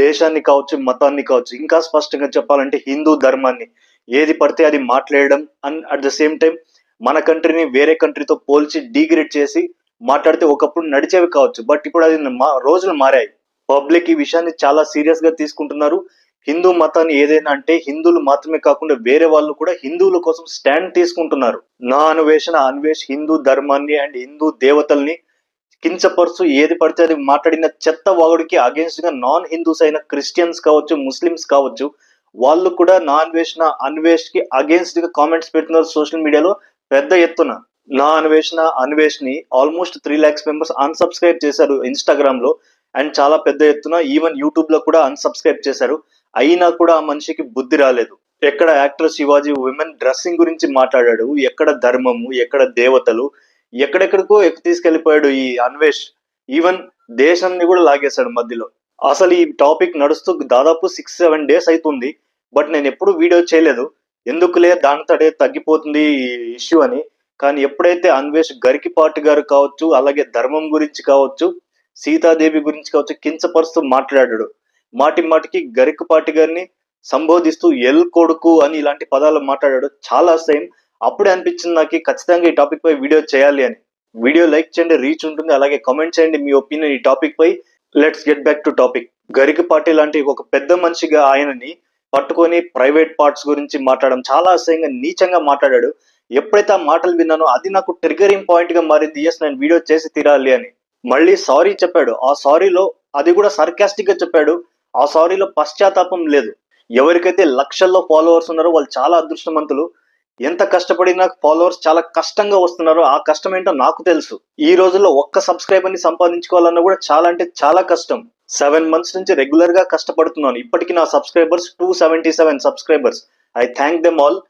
దేశాన్ని కావచ్చు, మతాన్ని కావచ్చు, ఇంకా స్పష్టంగా చెప్పాలంటే హిందూ ధర్మాన్ని ఏది పడితే అది మాట్లాడడం and at the same time మన కంట్రీని వేరే కంట్రీతో పోల్చి డీగ్రేడ్ చేసి మాట్లాడితే ఒకప్పుడు నడిచేవి కావచ్చు. బట్ ఇప్పుడు అది రోజులు మారాయి. పబ్లిక్ ఈ విషయాన్ని చాలా సీరియస్ గా తీసుకుంటున్నారు. హిందూ మతాన్ని ఏదైనా అంటే హిందువులు మాత్రమే కాకుండా వేరే వాళ్ళు కూడా హిందువుల కోసం స్టాండ్ తీసుకుంటున్నారు. నా అన్వేష్ హిందూ ధర్మాన్ని అండ్ హిందూ దేవతల్ని కించపరుస్తూ ఏది పడితే అది మాట్లాడిన చెత్త వాగుడికి అగేన్స్ట్ గా నాన్ హిందూస్ అయిన క్రిస్టియన్స్ కావచ్చు, ముస్లిమ్స్ కావచ్చు, వాళ్ళు కూడా అన్వేష్ కి అగేన్స్ట్ గా కామెంట్స్ పెడుతున్నారు సోషల్ మీడియాలో పెద్ద ఎత్తున. అన్వేష్ ని ఆల్మోస్ట్ 3 lakhs మెంబర్స్ అన్సబ్స్క్రైబ్ చేశారు ఇన్స్టాగ్రామ్ లో అండ్ చాలా పెద్ద ఎత్తున ఈవెన్ యూట్యూబ్ లో కూడా అన్సబ్స్క్రైబ్ చేశారు. అయినా కూడా ఆ మనిషికి బుద్ధి రాలేదు. ఎక్కడ యాక్టర్ శివాజీ విమెన్ డ్రెస్సింగ్ గురించి మాట్లాడాడు, ఎక్కడ ధర్మము, ఎక్కడ దేవతలు, ఎక్కడెక్కడికో తీసుకెళ్లిపోయాడు ఈ అన్వేష్. ఈవెన్ దేశాన్ని కూడా లాగేశాడు మధ్యలో. అసలు ఈ టాపిక్ నడుస్తూ దాదాపు 6-7 days అవుతుంది. బట్ నేను ఎప్పుడు వీడియో చేయలేదు, ఎందుకులే దానితోటే తగ్గిపోతుంది ఈ ఇష్యూ అని. కానీ ఎప్పుడైతే అన్వేష్ గరికిపాటి గారు కావచ్చు, అలాగే ధర్మం గురించి కావచ్చు, సీతాదేవి గురించి కావచ్చు కించపరుస్తూ మాట్లాడాడు, మాటి మాటికి గరికపాటి గారిని సంబోధిస్తూ ఎల్ కొడుకు అని ఇలాంటి పదాలు మాట్లాడాడు. చాలా సేమ్. అప్పుడే అనిపించింది నాకు ఖచ్చితంగా ఈ టాపిక్ పై వీడియో చేయాలి అని. వీడియో లైక్ చేయండి, రీచ్ ఉంటుంది. అలాగే కామెంట్ చేయండి మీ ఒపీనియన్ ఈ టాపిక్ పై. Let's get back to topic. Garikapati లాంటి ఒక పెద్ద మనిషిగా ఆయనని పట్టుకొని ప్రైవేట్ పార్ట్స్ గురించి మాట్లాడడం చాలా అసహ్యంగా నీచంగా మాట్లాడాడు. ఎప్పుడైతే ఆ మాటలు విన్నానో అది నాకు ట్రిగరింగ్ పాయింట్ గా మారింది. ఎస్, నేను వీడియో చేసి తీరాలి అని. మళ్ళీ సారీ చెప్పాడు. ఆ సారీలో అది కూడా సర్కాస్టిక్ గా చెప్పాడు. ఆ సారీలో పశ్చాత్తాపం లేదు. ఎవరికైతే లక్షల్లో ఫాలోవర్స్ ఉన్నారో వాళ్ళు చాలా అదృష్టవంతులు. ఎంత కష్టపడినా ఫాలోవర్స్ చాలా కష్టంగా వస్తున్నారో ఆ కష్టం ఏంటో నాకు తెలుసు. ఈ రోజుల్లో ఒక్క సబ్స్క్రైబర్ ని సంపాదించుకోవాలన్నా కూడా చాలా అంటే చాలా కష్టం. 7 months నుంచి రెగ్యులర్ గా కష్టపడుతున్నాను. ఇప్పటికి నా subscribers 277 subscribers. I thank them all.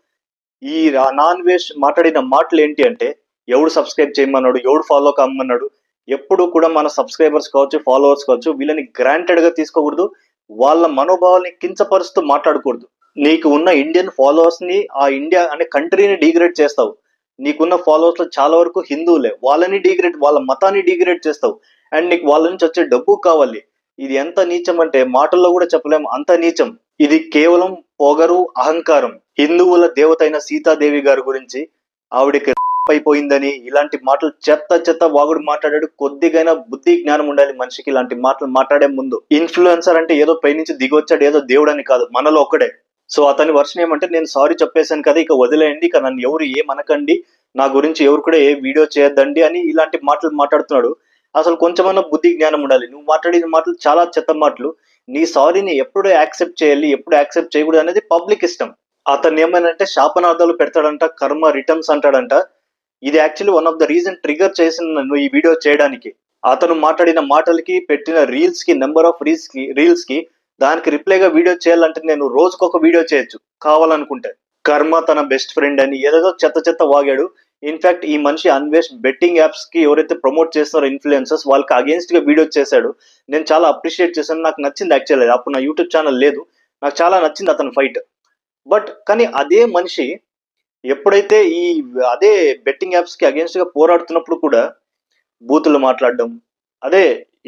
ఈ నాన్ వేష్ మాట్లాడిన మాటలు ఏంటి అంటే, ఎవడు సబ్స్క్రైబ్ చేయమన్నాడు, ఎవడు ఫాలో కమ్మన్నాడు. ఎప్పుడు కూడా మన సబ్స్క్రైబర్స్ కావచ్చు, ఫాలోవర్స్ కావచ్చు, వీళ్ళని గ్రాంటెడ్ గా తీసుకోకూడదు. వాళ్ళ మనోభావాల్ని కించపరుస్తూ మాట్లాడకూడదు. నీకు ఉన్న ఇండియన్ ఫాలోవర్స్ ని, ఆ ఇండియా అనే కంట్రీని డిగ్రేడ్ చేస్తావు. నీకున్న ఫాలోవర్స్ లో చాలా వరకు హిందువులే, వాళ్ళ మతాన్ని డిగ్రేడ్ చేస్తావు. అండ్ నీకు వాళ్ళ నుంచి వచ్చే డబ్బు కావాలి. ఇది ఎంత నీచం అంటే మాటల్లో కూడా చెప్పలేము, అంత నీచం. ఇది కేవలం పొగరు, అహంకారం. హిందువుల దేవత అయిన సీతాదేవి గారి గురించి ఆవిడకి అయిపోయిందని ఇలాంటి మాటలు చెత్త వాగుడు మాట్లాడాడు. కొద్దిగైనా బుద్ధి జ్ఞానం ఉండాలి మనిషికి ఇలాంటి మాటలు మాట్లాడే ముందు. ఇన్ఫ్లుయెన్సర్ అంటే ఏదో పైనుంచి దిగొచ్చాడు, ఏదో దేవుడు అని కాదు, మనలో ఒకడే. సో అతని వర్షన్ ఏమంటే, నేను సారీ చెప్పేశాను కదా, ఇక వదిలేయండి, ఇక నన్ను ఎవరు ఏమనకండి, నా గురించి ఎవరు కూడా ఏ వీడియో చేయొద్దండి అని ఇలాంటి మాటలు మాట్లాడుతున్నాడు. అసలు కొంచెమన్నా బుద్ధి జ్ఞానం ఉండాలి. నువ్వు మాట్లాడిన మాటలు చాలా చెత్త మాటలు. నీ సారీని ఎప్పుడు యాక్సెప్ట్ చేయాలి, ఎప్పుడు యాక్సెప్ట్ చేయకూడదు అనేది పబ్లిక్ ఇష్టం. అతను ఏమైనా శాపనార్థాలు పెడతాడంట, కర్మ రిటర్న్స్ అంటాడంట. ఇది actually one of the reason trigger చేసిన నన్ను ఈ వీడియో చేయడానికి. అతను మాట్లాడిన మాటలకి, పెట్టిన రీల్స్ కి, నెంబర్ ఆఫ్ రీల్స్ కి దానికి రిప్లైగా వీడియో చేయాలంటే నేను రోజుకొక వీడియో చేయొచ్చు కావాలనుకుంటే. కర్మ తన బెస్ట్ ఫ్రెండ్ అని ఏదేదో చెత్త వాగాడు. ఇన్ఫాక్ట్ ఈ మనిషి అన్వేష్ బెట్టింగ్ యాప్స్ కి ఎవరైతే ప్రమోట్ చేస్తున్నారో ఇన్ఫ్లుయెన్సర్స్, వాళ్ళకి అగేన్స్ట్ గా వీడియో చేశాడు. నేను చాలా అప్రిషియేట్ చేశాను, నాకు నచ్చింది. యాక్చువల్లీ అప్పుడు నా యూట్యూబ్ ఛానల్ లేదు, నాకు చాలా నచ్చింది అతని ఫైట్. బట్ కానీ అదే మనిషి ఎప్పుడైతే అదే బెట్టింగ్ యాప్స్ కి అగేన్స్ట్ గా పోరాడుతున్నప్పుడు కూడా బూతులు మాట్లాడడం, అదే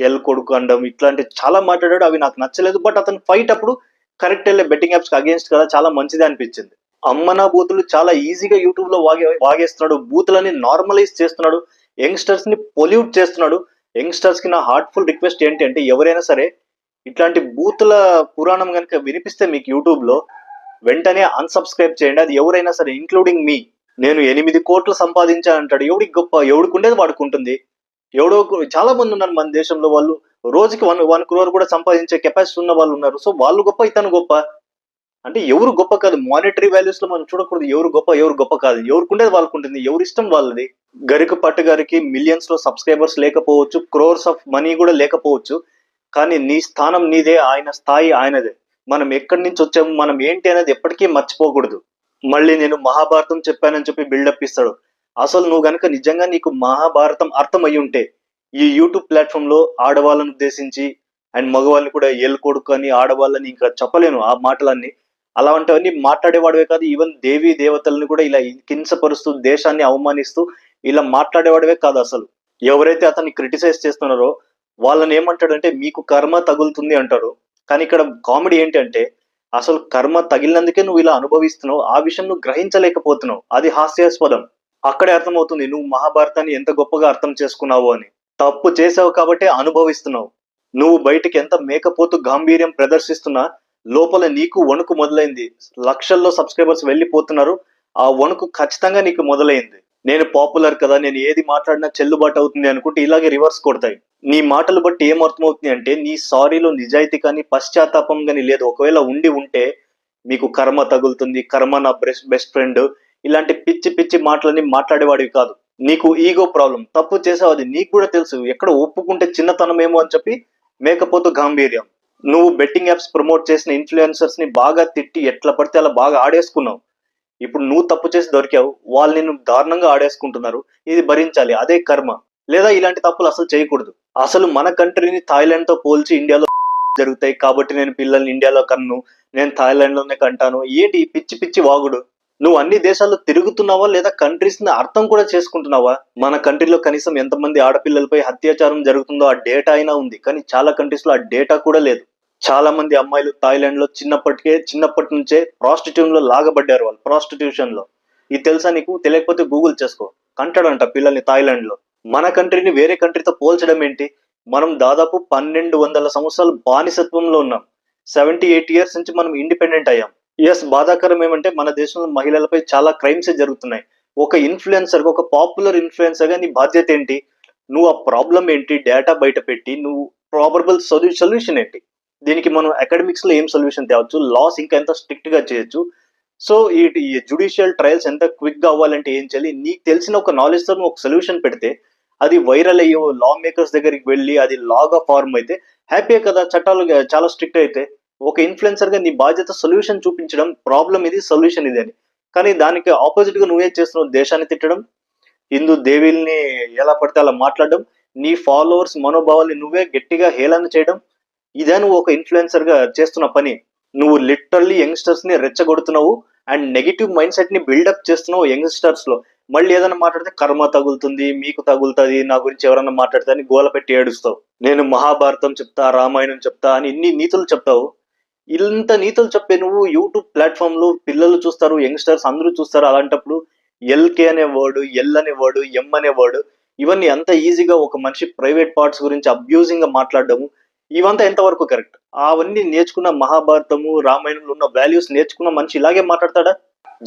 ఎల్ కొడుకు అనడం, ఇట్లాంటి చాలా మాట్లాడాడు. అవి నాకు నచ్చలేదు. బట్ అతను ఫైట్ అప్పుడు కరెక్ట్ వెళ్ళే బెట్టింగ్ యాప్స్ కి అగేన్స్ట్ కదా, చాలా మంచిది అనిపించింది. అమ్మనా బూతులు చాలా ఈజీగా యూట్యూబ్ లో వాగేస్తున్నాడు. బూతులని నార్మలైజ్ చేస్తున్నాడు. యంగ్స్టర్స్ ని పొల్యూట్ చేస్తున్నాడు. యంగ్స్టర్స్ కి నా హార్ట్ఫుల్ రిక్వెస్ట్ ఏంటి అంటే, ఎవరైనా సరే ఇట్లాంటి బూతుల పురాణం కనుక వినిపిస్తే మీకు యూట్యూబ్ లో వెంటనే అన్సబ్స్క్రైబ్ చేయండి. అది ఎవరైనా సరే, ఇంక్లూడింగ్ మీ. నేను 8 కోట్లు సంపాదించానంటాడు. ఎవడికి గొప్ప, ఎవడికి ఉండేది వాడుకుంటుంది. ఎవడో చాలా మంది ఉన్నారు మన దేశంలో, వాళ్ళు రోజుకి 1 crore కూడా సంపాదించే కెపాసిటీ ఉన్న వాళ్ళు ఉన్నారు. సో వాళ్ళు గొప్ప, ఇతను గొప్ప అంటే ఎవరు గొప్ప కాదు. మానిటరీ వాల్యూస్ లో మనం చూడకూడదు ఎవరు గొప్ప కాదు. ఎవరికి ఉండేది వాళ్ళకు ఉంటుంది, ఎవరి ఇష్టం వాళ్ళది. గరికపాటి గారికి మిలియన్స్ లో సబ్స్క్రైబర్స్ లేకపోవచ్చు, క్రోర్స్ ఆఫ్ మనీ కూడా లేకపోవచ్చు. కానీ నీ స్థానం నీదే, ఆయన స్థాయి ఆయనదే. మనం ఎక్కడి నుంచి వచ్చాము, మనం ఏంటి అనేది ఎప్పటికీ మర్చిపోకూడదు. మళ్ళీ నేను మహాభారతం చెప్పానని చెప్పి బిల్డప్ ఇస్తాడు. అసలు నువ్వు గనక నిజంగా నీకు మహాభారతం అర్థం అయ్యి ఉంటే ఈ యూట్యూబ్ ప్లాట్ఫామ్ లో ఆడవాళ్ళని ఉద్దేశించి అండ్ మగవాళ్ళని కూడా ఎల్ కొడుకు అని, ఆడవాళ్ళని ఇంకా చెప్పలేను ఆ మాటలన్నీ, అలాంటివన్నీ మాట్లాడేవాడివే కాదు. ఈవెన్ దేవీ దేవతలను కూడా ఇలా కించపరుస్తూ, దేశాన్ని అవమానిస్తూ ఇలా మాట్లాడేవాడివే కాదు. అసలు ఎవరైతే అతన్ని క్రిటిసైజ్ చేస్తున్నారో వాళ్ళని ఏమంటాడంటే, మీకు కర్మ తగులుతుంది అంటాడు. కానీ ఇక్కడ కామెడీ ఏంటంటే అసలు కర్మ తగిలినందుకే నువ్వు ఇలా అనుభవిస్తున్నావు, ఆ విషయం నువ్వు గ్రహించలేకపోతున్నావు. అది హాస్యాస్పదం. అక్కడే అర్థమవుతుంది నువ్వు మహాభారతాన్ని ఎంత గొప్పగా అర్థం చేసుకున్నావు అని. తప్పు చేసావు కాబట్టే అనుభవిస్తున్నావు. నువ్వు బయటికి ఎంత మేకపోతు గాంభీర్యం ప్రదర్శిస్తున్నా లోపల నీకు వణుకు మొదలైంది. లక్షల్లో సబ్స్క్రైబర్స్ వెళ్ళిపోతున్నారు, ఆ వణుకు ఖచ్చితంగా నీకు మొదలైంది. నేను పాపులర్ కదా, నేను ఏది మాట్లాడినా చెల్లుబాటు అవుతుంది అనుకుంటే ఇలాగే రివర్స్ కొడతాయి. నీ మాటలు బట్టి ఏం అర్థమవుతుంది అంటే నీ సారీలో నిజాయితీ కానీ పశ్చాత్తాపం కానీ లేదు. ఒకవేళ ఉండి ఉంటే మీకు కర్మ తగులుతుంది, కర్మ నా బెస్ట్ ఫ్రెండ్, ఇలాంటి పిచ్చి పిచ్చి మాటలని మాట్లాడేవాడివి కాదు. నీకు ఈగో ప్రాబ్లం. తప్పు చేసావు, అది నీకు కూడా తెలుసు. ఎక్కడ ఒప్పుకుంటే చిన్నతనమేమో అని చెప్పి మేకపోతు గాంభీర్యం. నువ్వు బెట్టింగ్ యాప్స్ ప్రమోట్ చేసిన ఇన్ఫ్లుయెన్సర్స్ ని బాగా తిట్టి ఎట్లా పడితే అలా బాగా ఆడేసుకున్నావు. ఇప్పుడు నువ్వు తప్పు చేసి దొరికావు, వాళ్ళు నిన్ను దారుణంగా ఆడేసుకుంటున్నారు. ఇది భరించాలి, అదే కర్మ. లేదా ఇలాంటి తప్పులు అసలు చేయకూడదు. అసలు మన కంట్రీని థాయిలాండ్ తో పోల్చి ఇండియాలో జరుగుతాయి కాబట్టి నేను పిల్లల్ని ఇండియాలో కన్ను, నేను థాయిలాండ్ లోనే కంటాను. ఏంటి పిచ్చి పిచ్చి వాగుడు? నువ్వు అన్ని దేశాల్లో తిరుగుతున్నావా లేదా కంట్రీస్ ని అర్థం కూడా చేసుకుంటున్నావా? మన కంట్రీలో కనీసం ఎంతమంది ఆడపిల్లలపై అత్యాచారం జరుగుతుందో ఆ డేటా అయినా ఉంది, కానీ చాలా కంట్రీస్ లో ఆ డేటా కూడా లేదు. చాలా మంది అమ్మాయిలు థాయిలాండ్ లో చిన్నప్పటి నుంచే ప్రాస్టిట్యూషన్ లో లాగబడ్డారు. వాళ్ళు ప్రాస్టిట్యూషన్ లో. ఇది తెలుసా నీకు? తెలియకపోతే గూగుల్ చేసుకో. కంటాడంట పిల్లల్ని థాయిలాండ్ లో. మన కంట్రీని వేరే కంట్రీతో పోల్చడం ఏంటి? మనం దాదాపు 1200 సంవత్సరాలు బానిసత్వంలో ఉన్నాం. 78 years నుంచి మనం ఇండిపెండెంట్ అయ్యాం. ఎస్, బాధాకరం ఏమంటే మన దేశంలో మహిళలపై చాలా క్రైమ్స్ జరుగుతున్నాయి. ఒక ఇన్ఫ్లుయెన్సర్, ఒక పాపులర్ ఇన్ఫ్లుయెన్సర్ గా నీ బాధ్యత ఏంటి? నువ్వు ఆ ప్రాబ్లం ఏంటి డేటా బయట పెట్టి నువ్వు ప్రాబబుల్ సొల్యూషన్ ఏంటి? దీనికి మనం అకాడమిక్స్ లో ఏం సొల్యూషన్ తేవచ్చు? లాస్ ఇంకా ఎంత స్ట్రిక్ట్ గా చేయొచ్చు? సో ఈ జ్యుడిషియల్ ట్రయల్స్ ఎంత క్విక్ గా అవ్వాలంటే ఏం చేయాలి? నీకు తెలిసిన ఒక నాలెడ్జ్ తో ఒక సొల్యూషన్ పెడితే అది వైరల్ అయ్యో లా మేకర్స్ దగ్గరికి వెళ్ళి అది లాగా ఫార్మ్ అయితే హ్యాపీ కదా. చట్టాలు చాలా స్ట్రిక్ట్ అయితే ఒక ఇన్ఫ్లుయెన్సర్ గా నీ బాధ్యత సొల్యూషన్ చూపించడం, ప్రాబ్లం ఇది, సొల్యూషన్ ఇది అని. కానీ దానికి ఆపోజిట్ గా నువ్వే చేస్తున్నావు. దేశాన్ని తిట్టడం, హిందూ దేవీల్ని ఎలా పడితే అలా మాట్లాడడం, నీ ఫాలోవర్స్ మనోభావాల్ని నువ్వే గట్టిగా హేళన చేయడం, ఇదే నువ్వు ఒక ఇన్ఫ్లుయెన్సర్ గా చేస్తున్న పని. నువ్వు లిటరల్లీ యంగ్స్టర్స్ ని రెచ్చగొడుతున్నావు అండ్ నెగిటివ్ మైండ్ సెట్ ని బిల్డప్ చేస్తున్నావు యంగ్స్టర్స్ లో. మళ్ళీ ఏదైనా మాట్లాడితే కర్మ తగులుతుంది, మీకు తగులుతుంది, నా గురించి ఎవరన్నా మాట్లాడితే అని గోల పెట్టి ఏడుస్తావు. నేను మహాభారతం చెప్తా, రామాయణం చెప్తా అని ఇన్ని నీతులు చెప్తావు. ఇంత నీతులు చెప్పే నువ్వు యూట్యూబ్ ప్లాట్ఫామ్ లో పిల్లలు చూస్తారు, యంగ్స్టర్స్ అందరూ చూస్తారు. అలాంటప్పుడు ఎల్కే అనే వర్డ్, ఎల్ అనే వర్డ్, ఎం అనే వర్డ్, ఇవన్నీ అంత ఈజీగా ఒక మనిషి ప్రైవేట్ పార్ట్స్ గురించి అబ్యూజింగ్ గా మాట్లాడడము, ఇవంతా ఎంతవరకు కరెక్ట్? అవన్నీ నేర్చుకున్న మహాభారతము, రామాయణంలో ఉన్న వాల్యూస్ నేర్చుకున్న మనిషి ఇలాగే మాట్లాడతాడా?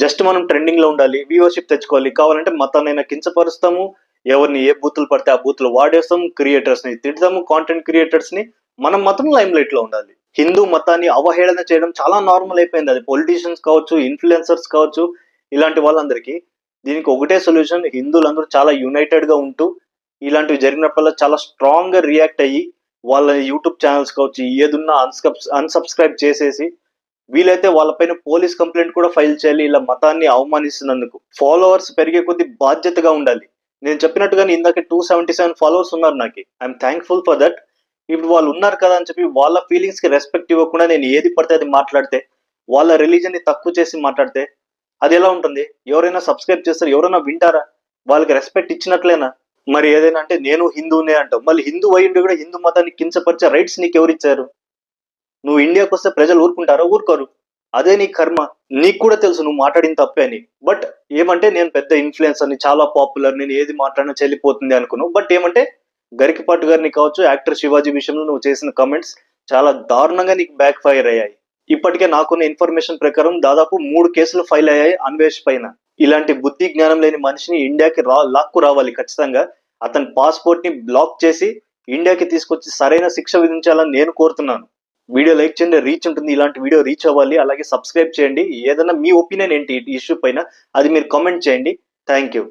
జస్ట్ మనం ట్రెండింగ్ లో ఉండాలి, వ్యూవర్షిప్ తెచ్చుకోవాలి, కావాలంటే మతాన్నైనా కించపరుస్తాము, ఎవరిని ఏ బూతులు పడితే ఆ బూతులు వాడేస్తాం, క్రియేటర్స్ ని తిడతాము, కాంటెంట్ క్రియేటర్స్ ని. మనం మాత్రం లైమ్ లైట్ లో ఉండాలి. హిందూ మతాన్ని అవహేళన చేయడం చాలా నార్మల్ అయిపోయింది. అది పొలిటీషియన్స్ కావచ్చు, ఇన్ఫ్లుయెన్సర్స్ కావచ్చు, ఇలాంటి వాళ్ళందరికీ. దీనికి ఒకటే సొల్యూషన్, హిందువులందరూ చాలా యునైటెడ్ గా ఉంటూ ఇలాంటివి జరిగినప్పుడల్లా చాలా స్ట్రాంగ్ గా రియాక్ట్ అయ్యి వాళ్ళ యూట్యూబ్ ఛానల్స్ కావచ్చు ఏదున్నా అన్సబ్స్క్రైబ్ చేసేసి వీలైతే వాళ్ళపైన పోలీస్ కంప్లైంట్ కూడా ఫైల్ చేయాలి. ఇలా మతాన్ని అవమానిస్తున్నందుకు. ఫాలోవర్స్ పెరిగే కొద్ది బాధ్యతగా ఉండాలి. నేను చెప్పినట్టుగానే ఇందాక 277 ఫాలోవర్స్ ఉన్నారు నాకు. I'm thankful for that. ఇప్పుడు వాళ్ళు ఉన్నారు కదా అని చెప్పి వాళ్ళ ఫీలింగ్స్ కి రెస్పెక్ట్ ఇవ్వకుండా నేను ఏది పడితే అది మాట్లాడితే, వాళ్ళ రిలీజన్ ని తక్కువ చేసి మాట్లాడితే అది ఎలా ఉంటుంది? ఎవరైనా సబ్స్క్రైబ్ చేస్తారు? ఎవరైనా వింటారా? వాళ్ళకి రెస్పెక్ట్ ఇచ్చినట్లేనా? మరి ఏదైనా అంటే నేను హిందూనే అంటావు. మళ్ళీ హిందూ అయ్యిండి కూడా హిందూ మతాన్ని కించపరిచే రైట్స్ నీకు ఎవరిచ్చారు? నువ్వు ఇండియాకి వస్తే ప్రజలు ఊరుకుంటారా? ఊరుకోరు. అదే నీ కర్మ. నీకు కూడా తెలుసు నువ్వు మాట్లాడిన తప్పే అని. బట్ ఏమంటే నేను పెద్ద ఇన్ఫ్లుయెన్సర్ ని, చాలా పాపులర్, నేను ఏది మాట్లాడినా చెల్లిపోతుంది అనుకున్నావు. బట్ ఏమంటే గరికపాటి గారిని కావచ్చు, యాక్టర్ శివాజీ విషయంలో నువ్వు చేసిన కమెంట్స్ చాలా దారుణంగా నీకు బ్యాక్ ఫైర్ అయ్యాయి. ఇప్పటికే నాకున్న ఇన్ఫర్మేషన్ ప్రకారం దాదాపు 3 కేసులు ఫైల్ అయ్యాయి అన్వేష్ పైన. ఇలాంటి బుద్ధి జ్ఞానం లేని మనిషిని ఇండియాకి లాక్కు రావాలి ఖచ్చితంగా. అతని పాస్పోర్ట్ ని బ్లాక్ చేసి ఇండియాకి తీసుకొచ్చి సరైన శిక్ష విధించాలని నేను కోరుతున్నాను. వీడియో లైక్ చేయండి, రీచ్ ఉంటుంది. ఇలాంటి వీడియో రీచ్ అవ్వాలి. అలాగే సబ్స్క్రైబ్ చేయండి. ఏదైనా మీ ఒపీనియన్ ఏంటి ఈ ఇష్యూ పైన అది మీరు కామెంట్ చేయండి. Thank you.